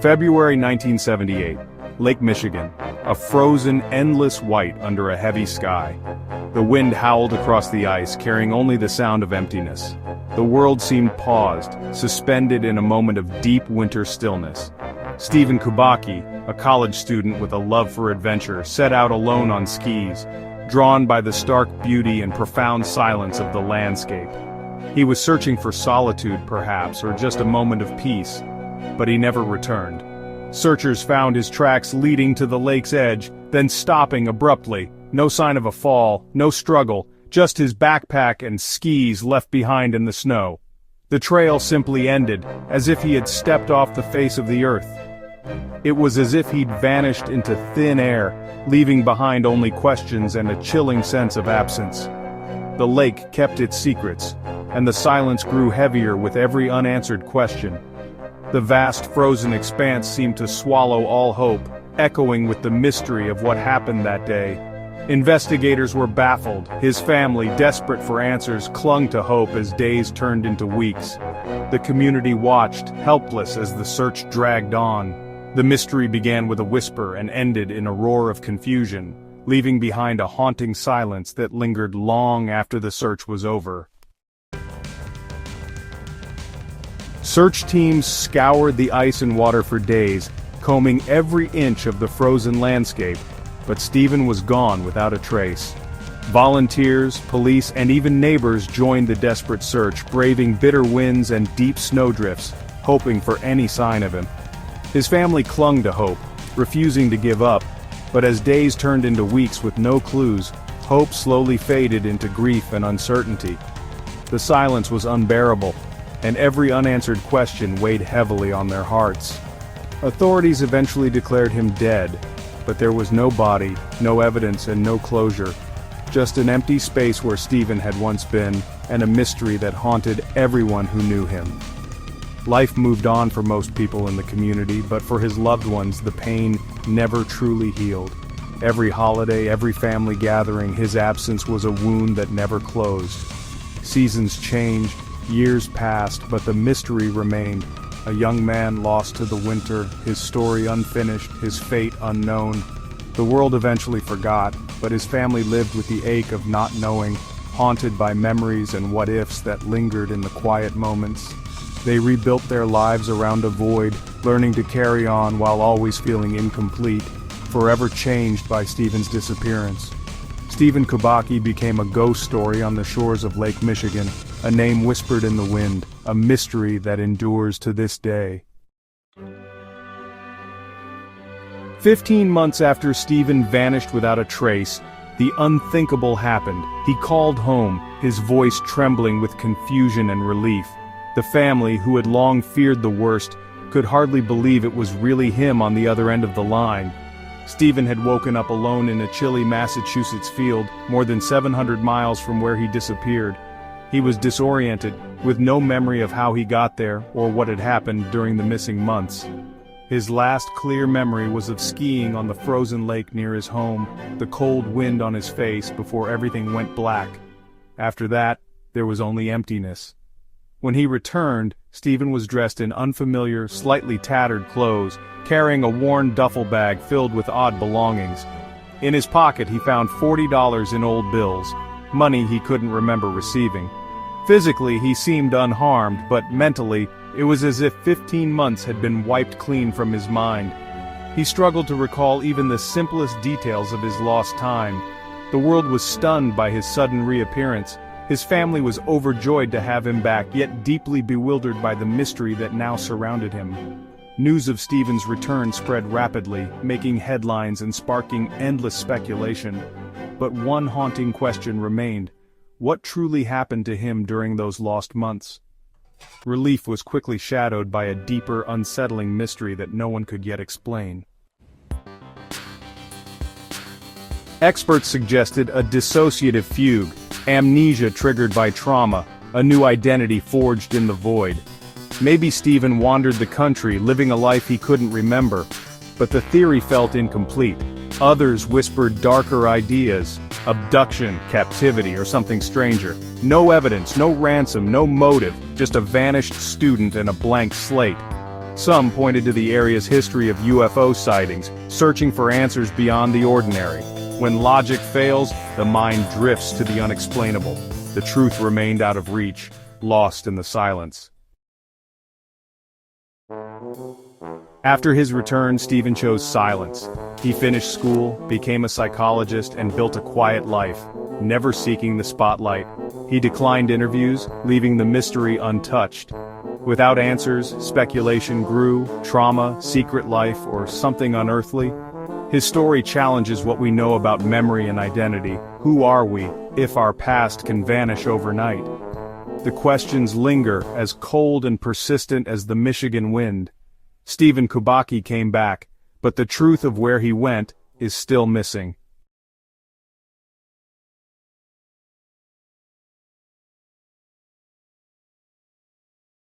February 1978, Lake Michigan, a frozen, endless white under a heavy sky. The wind howled across the ice, carrying only the sound of emptiness. The world seemed paused, suspended in a moment of deep winter stillness. Stephen Kubacki, a college student with a love for adventure, set out alone on skis, drawn by the stark beauty and profound silence of the landscape. He was searching for solitude, perhaps, or just a moment of peace, but he never returned. Searchers found his tracks leading to the lake's edge, then stopping abruptly. No sign of a fall, no struggle, just his backpack and skis left behind in the snow. The trail simply ended, as if he had stepped off the face of the earth. It was as if he'd vanished into thin air, leaving behind only questions and a chilling sense of absence. The lake kept its secrets, and the silence grew heavier with every unanswered question. The vast frozen expanse seemed to swallow all hope, echoing with the mystery of what happened that day. Investigators were baffled. His family, desperate for answers, clung to hope as days turned into weeks. The community watched, helpless as the search dragged on. The mystery began with a whisper and ended in a roar of confusion, leaving behind a haunting silence that lingered long after the search was over. Search teams scoured the ice and water for days, combing every inch of the frozen landscape, but Stephen was gone without a trace. Volunteers, police, and even neighbors joined the desperate search, braving bitter winds and deep snowdrifts, hoping for any sign of him. His family clung to hope, refusing to give up, but as days turned into weeks with no clues, hope slowly faded into grief and uncertainty. The silence was unbearable, and every unanswered question weighed heavily on their hearts. Authorities eventually declared him dead, but there was no body, no evidence, and no closure. Just an empty space where Stephen had once been, and a mystery that haunted everyone who knew him. Life moved on for most people in the community, but for his loved ones, the pain never truly healed. Every holiday, every family gathering, his absence was a wound that never closed. Seasons changed, years passed, but the mystery remained. A young man lost to the winter, his story unfinished, his fate unknown. The world eventually forgot, but his family lived with the ache of not knowing, haunted by memories and what-ifs that lingered in the quiet moments. They rebuilt their lives around a void, learning to carry on while always feeling incomplete, forever changed by Stephen's disappearance. Stephen Kubacki became a ghost story on the shores of Lake Michigan, a name whispered in the wind, a mystery that endures to this day. 15 months after Stephen vanished without a trace, the unthinkable happened. He called home, his voice trembling with confusion and relief. The family, who had long feared the worst, could hardly believe it was really him on the other end of the line. Stephen had woken up alone in a chilly Massachusetts field, more than 700 miles from where he disappeared. He was disoriented, with no memory of how he got there or what had happened during the missing months. His last clear memory was of skiing on the frozen lake near his home, the cold wind on his face before everything went black. After that, there was only emptiness. When he returned, Stephen was dressed in unfamiliar, slightly tattered clothes, carrying a worn duffel bag filled with odd belongings. In his pocket he found $40 in old bills, money he couldn't remember receiving. Physically he seemed unharmed, but mentally, it was as if 15 months had been wiped clean from his mind. He struggled to recall even the simplest details of his lost time. The world was stunned by his sudden reappearance. His family was overjoyed to have him back, yet deeply bewildered by the mystery that now surrounded him. News of Stephen's return spread rapidly, making headlines and sparking endless speculation. But one haunting question remained: what truly happened to him during those lost months? Relief was quickly shadowed by a deeper, unsettling mystery that no one could yet explain. Experts suggested a dissociative fugue, amnesia triggered by trauma, a new identity forged in the void. Maybe Stephen wandered the country, living a life he couldn't remember, but the theory felt incomplete. Others whispered darker ideas, Abduction, captivity, or something stranger. No evidence, no ransom, no motive, just a vanished student and a blank slate. Some pointed to the area's history of UFO sightings, searching for answers beyond the ordinary. When logic fails, the mind drifts to the unexplainable. The truth remained out of reach, lost in the silence. After his return, Stephen chose silence. He finished school, became a psychologist, and built a quiet life, never seeking the spotlight. He declined interviews, leaving the mystery untouched. Without answers, speculation grew, trauma, secret life, or something unearthly. His story challenges what we know about memory and identity. Who are we, if our past can vanish overnight? The questions linger, as cold and persistent as the Michigan wind. Stephen Kubacki came back, but the truth of where he went is still missing.